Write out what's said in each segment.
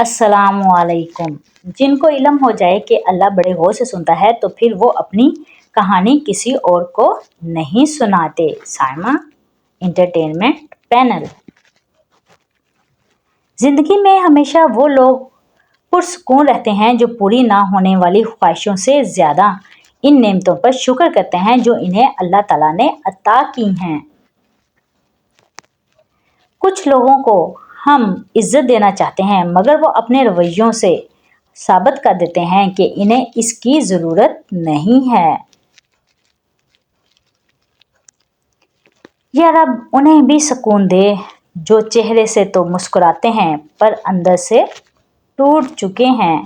अस्सलाम वालेकुम। जिनको इल्म हो जाए कि अल्लाह बड़े गौर से सुनता है तो फिर वो अपनी कहानी किसी और को नहीं सुनाते। Saima entertainment panel. जिंदगी में हमेशा वो लोग पुरसुकून रहते हैं जो पूरी ना होने वाली ख्वाहिशों से ज्यादा इन नेमतों पर शुक्र करते हैं जो इन्हें अल्लाह ताला ने अता की हैं। कुछ लोगों को हम इज्जत देना चाहते हैं मगर वो अपने रवैयों से साबित कर देते हैं कि इन्हें इसकी जरूरत नहीं है। या रब उन्हें भी सुकून दे जो चेहरे से तो मुस्कुराते हैं पर अंदर से टूट चुके हैं।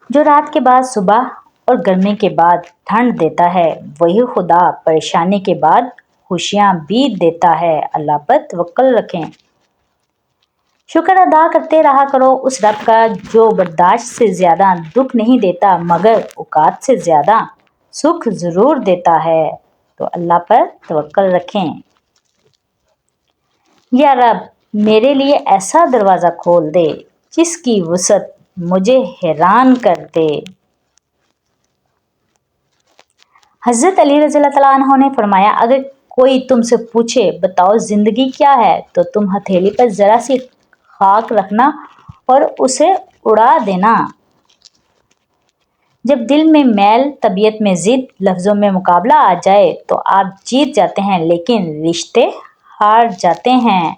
जो रात के बाद सुबह और गर्मी के बाद ठंड देता है वही खुदा परेशानी के बाद खुशियां भी देता है। अल्लाह पर तवक्कल रखें। शुक्र अदा करते रहा करो उस रब का जो बर्दाश्त से ज्यादा दुख नहीं देता मगर औकात से ज्यादा सुख जरूर देता है। तो अल्लाह पर तवक्कल रखें। या रब मेरे लिए ऐसा दरवाजा खोल दे जिसकी वसअत मुझे हैरान कर दे। हजरत अली रज़ियल्लाहु तआला अन्हु ने फरमाया, अगर कोई तुमसे पूछे बताओ जिंदगी क्या है तो तुम हथेली पर जरा सी खाक रखना और उसे उड़ा देना। जब दिल में मैल, तबीयत में जिद, लफ्जों में मुकाबला आ जाए तो आप जीत जाते हैं लेकिन रिश्ते हार जाते हैं।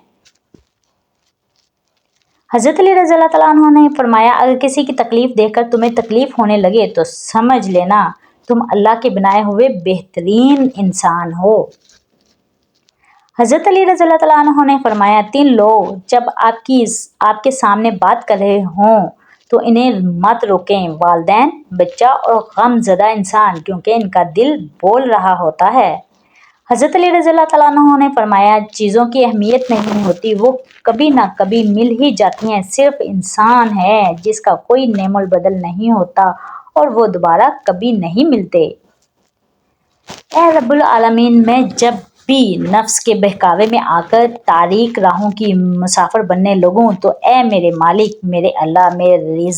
हजरत अली रज़ियल्लाहु तआला अन्हु ने फरमाया, अगर किसी की तकलीफ देखकर तुम्हें तकलीफ होने लगे तो समझ लेना तुम अल्लाह के बनाए हुए बेहतरीन इंसान हो। हजरत अली रज़ियल्लाहु तआला अन्हु ने फरमाया, 3 लोग जब आपके सामने बात कर रहे हों तो इन्हें मत रोकें, वालिदैन, बच्चा और गमज़दा इंसान, क्योंकि इनका दिल बोल रहा होता है। हजरत अली रज़ियल्लाहु तआला अन्हु ने फरमाया, चीज़ों की अहमियत नहीं होती, वो कभी ना कभी मिल ही जाती हैं। सिर्फ इंसान है जिसका कोई नेमोल बदल नहीं होता और वो दोबारा कभी नहीं मिलते। ऐ रब्बुल आलमीन, मैं जब भी नफ्स के बहकावे में आकर तारीक राहों की मुसाफिर बनने लगूं तो ऐ मेरे मालिक, मेरे अल्लाह, मेरे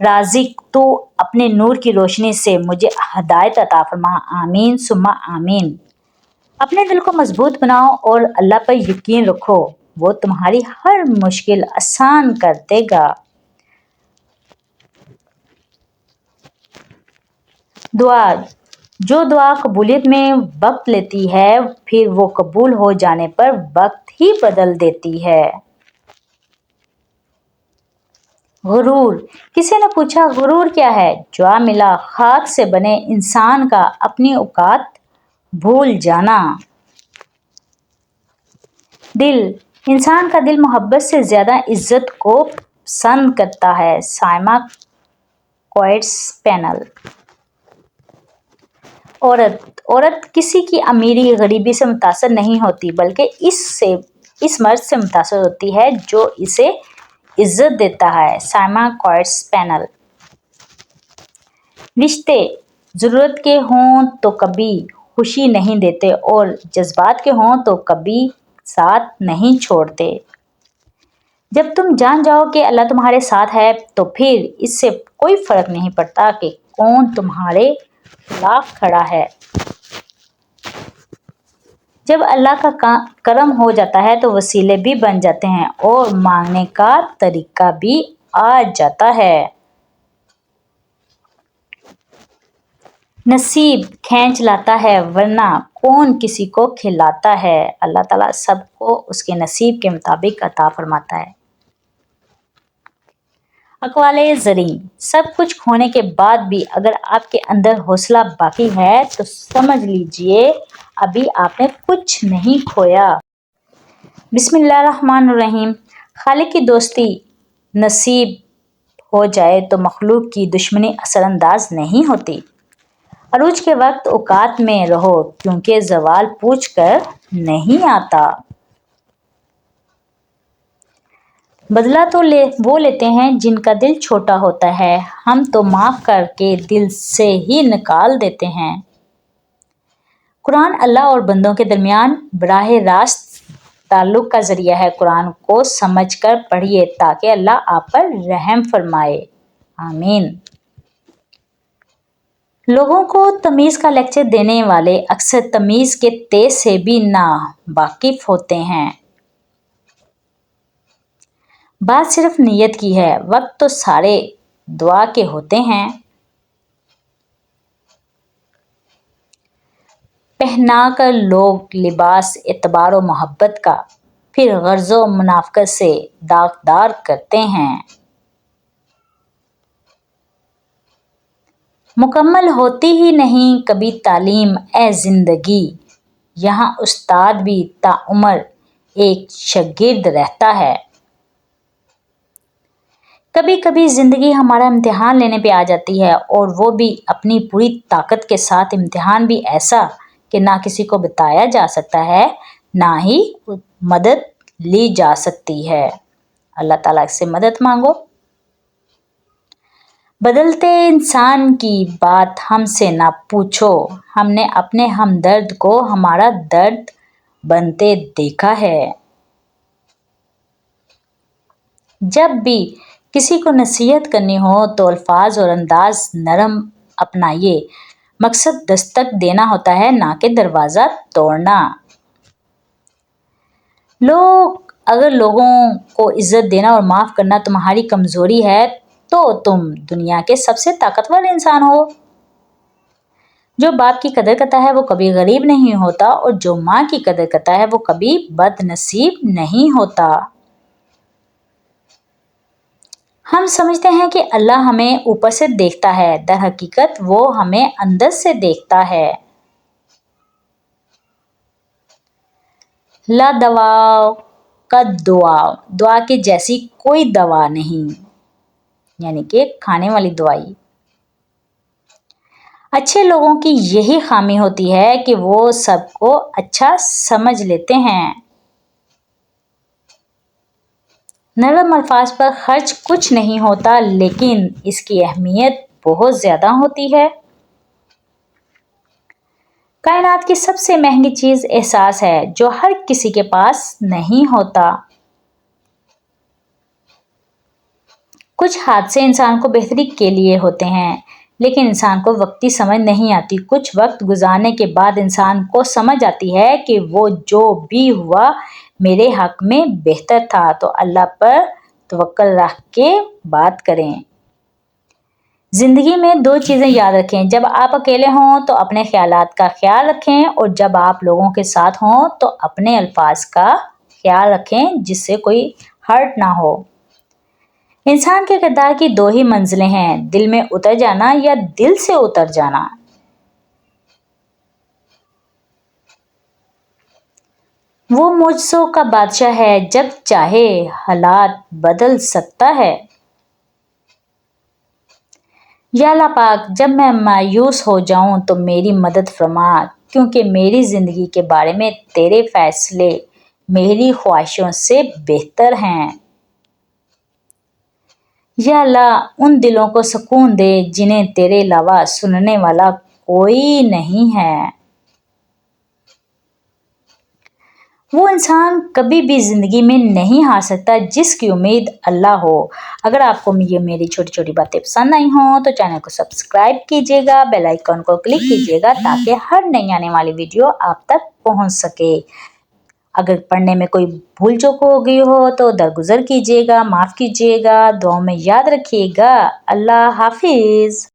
राज़िक, तू अपने नूर की रोशनी से मुझे हिदायत अता फरमा। आमीन सुम्मा आमीन। अपने दिल को मजबूत बनाओ और अल्लाह पर यकीन रखो, वो तुम्हारी हर मुश्किल आसान कर देगा। दुआ। जो दुआ कबूलियत में वक्त लेती है फिर वो कबूल हो जाने पर वक्त ही बदल देती है। गुरूर। किसी ने पूछा गुरूर क्या है? जवाब मिला, खाक से बने इंसान का अपनी औकात भूल जाना। दिल। इंसान का दिल मोहब्बत से ज्यादा इज्जत को पसंद करता है। साइमा क्वाइट्स पैनल। औरत किसी की अमीरी गरीबी से मुतासर नहीं होती बल्कि इस मर्द से मुतासर होती है जो इसे इज्जत देता है। साइमा क्वाइट्स पैनल। रिश्ते जरूरत के हों तो कभी खुशी नहीं देते और जज्बात के हों तो कभी साथ नहीं छोड़ते। जब तुम जान जाओ कि अल्लाह तुम्हारे साथ है तो फिर इससे कोई फर्क नहीं पड़ता कि कौन तुम्हारे खिलाफ खड़ा है। जब अल्लाह का करम हो जाता है तो वसीले भी बन जाते हैं और मांगने का तरीका भी आ जाता है। नसीब खींच लाता है वरना कौन किसी को खिलाता है। अल्लाह ताला सबको उसके नसीब के मुताबिक अता फरमाता है। अक़वाले ज़री। सब कुछ खोने के बाद भी अगर आपके अंदर हौसला बाकी है तो समझ लीजिए अभी आपने कुछ नहीं खोया। बिस्मिल्लाहिर्रहमानिर्रहीम। खालिक की दोस्ती नसीब हो जाए तो मखलूक की दुश्मनी असरअंदाज नहीं होती। अरूज के वक्त औकात में रहो क्योंकि ज़वाल पूछ कर नहीं आता। बदला तो वो लेते हैं जिनका दिल छोटा होता है, हम तो माफ करके दिल से ही निकाल देते हैं। कुरान अल्लाह और बंदों के दरमियान बराह रास्त ताल्लुक का ज़रिया है। कुरान को समझ कर पढ़िए ताकि अल्लाह आप पर रहम फरमाए। आमीन। लोगों को तमीज़ का लेक्चर देने वाले अक्सर तमीज़ के तेज से भी ना वाकिफ होते हैं। बात सिर्फ नीयत की है, वक्त तो सारे दुआ के होते हैं। पहना कर लोग लिबास एतबार व मोहब्बत का, फिर गर्ज़ो मुनाफ़क़त से दागदार करते हैं। मुकम्मल होती ही नहीं कभी तालीम ए ज़िंदगी, यहाँ उस्ताद भी ताउम्र एक शागिर्द रहता है। कभी कभी ज़िंदगी हमारा इम्तिहान लेने पे आ जाती है, और वो भी अपनी पूरी ताकत के साथ। इम्तिहान भी ऐसा कि ना किसी को बताया जा सकता है, ना ही मदद ली जा सकती है। अल्लाह ताला से मदद मांगो। बदलते इंसान की बात हमसे ना पूछो, हमने अपने हमदर्द को हमारा दर्द बनते देखा है। जब भी किसी को नसीहत करनी हो तो अल्फाज और अंदाज नरम अपनाइए। मकसद दस्तक देना होता है, ना कि दरवाज़ा तोड़ना। अगर लोगों को इज्जत देना और माफ़ करना तुम्हारी कमज़ोरी है, तो तुम दुनिया के सबसे ताकतवर इंसान हो। जो बाप की कदर करता है वो कभी गरीब नहीं होता, और जो माँ की कदर करता है वो कभी बदनसीब नहीं होता। हम समझते हैं कि अल्लाह हमें ऊपर से देखता है, दर हकीकत वो हमें अंदर से देखता है। ला दवा का दुआ, दुआ के जैसी कोई दवा नहीं, यानी कि खाने वाली दवाई। अच्छे लोगों की यही खामी होती है कि वो सबको अच्छा समझ लेते हैं। नरम अल्फाज पर खर्च कुछ नहीं होता, लेकिन इसकी अहमियत बहुत ज़्यादा होती है। कायनात की सबसे महंगी चीज़ एहसास है, जो हर किसी के पास नहीं होता। कुछ हादसे इंसान को बेहतरी के लिए होते हैं, लेकिन इंसान को वक्ती समझ नहीं आती। कुछ वक्त गुजारने के बाद इंसान को समझ आती है कि वो जो भी हुआ मेरे हक में बेहतर था। तो अल्लाह पर तवक्कल रख के बात करें। ज़िंदगी में दो चीज़ें याद रखें, जब आप अकेले हों तो अपने ख्यालात का ख्याल रखें, और जब आप लोगों के साथ हों तो अपने अल्फाज का ख्याल रखें जिससे कोई हर्ट ना हो। इंसान के किरदार की दो ही मंजिलें हैं, दिल में उतर जाना या दिल से उतर जाना। वो मुझसों का बादशाह है, जब चाहे हालात बदल सकता है। या अल्लाह पाक, जब मैं मायूस हो जाऊं तो मेरी मदद फरमा, क्योंकि मेरी ज़िंदगी के बारे में तेरे फैसले मेरी ख्वाहिशों से बेहतर हैं। या अल्लाह, उन दिलों को सुकून दे जिन्हें तेरे अलावा सुनने वाला कोई नहीं है। वो इंसान कभी भी ज़िंदगी में नहीं हार सकता जिसकी उम्मीद अल्लाह हो। अगर आपको ये मेरी छोटी छोटी बातें पसंद आई हों तो चैनल को सब्सक्राइब कीजिएगा, बेल आइकन को क्लिक कीजिएगा ताकि हर नई आने वाली वीडियो आप तक पहुंच सके। अगर पढ़ने में कोई भूल चूक हो गई हो तो दरगुजर कीजिएगा, माफ़ कीजिएगा, दुआ में याद रखिएगा। अल्लाह हाफिज़।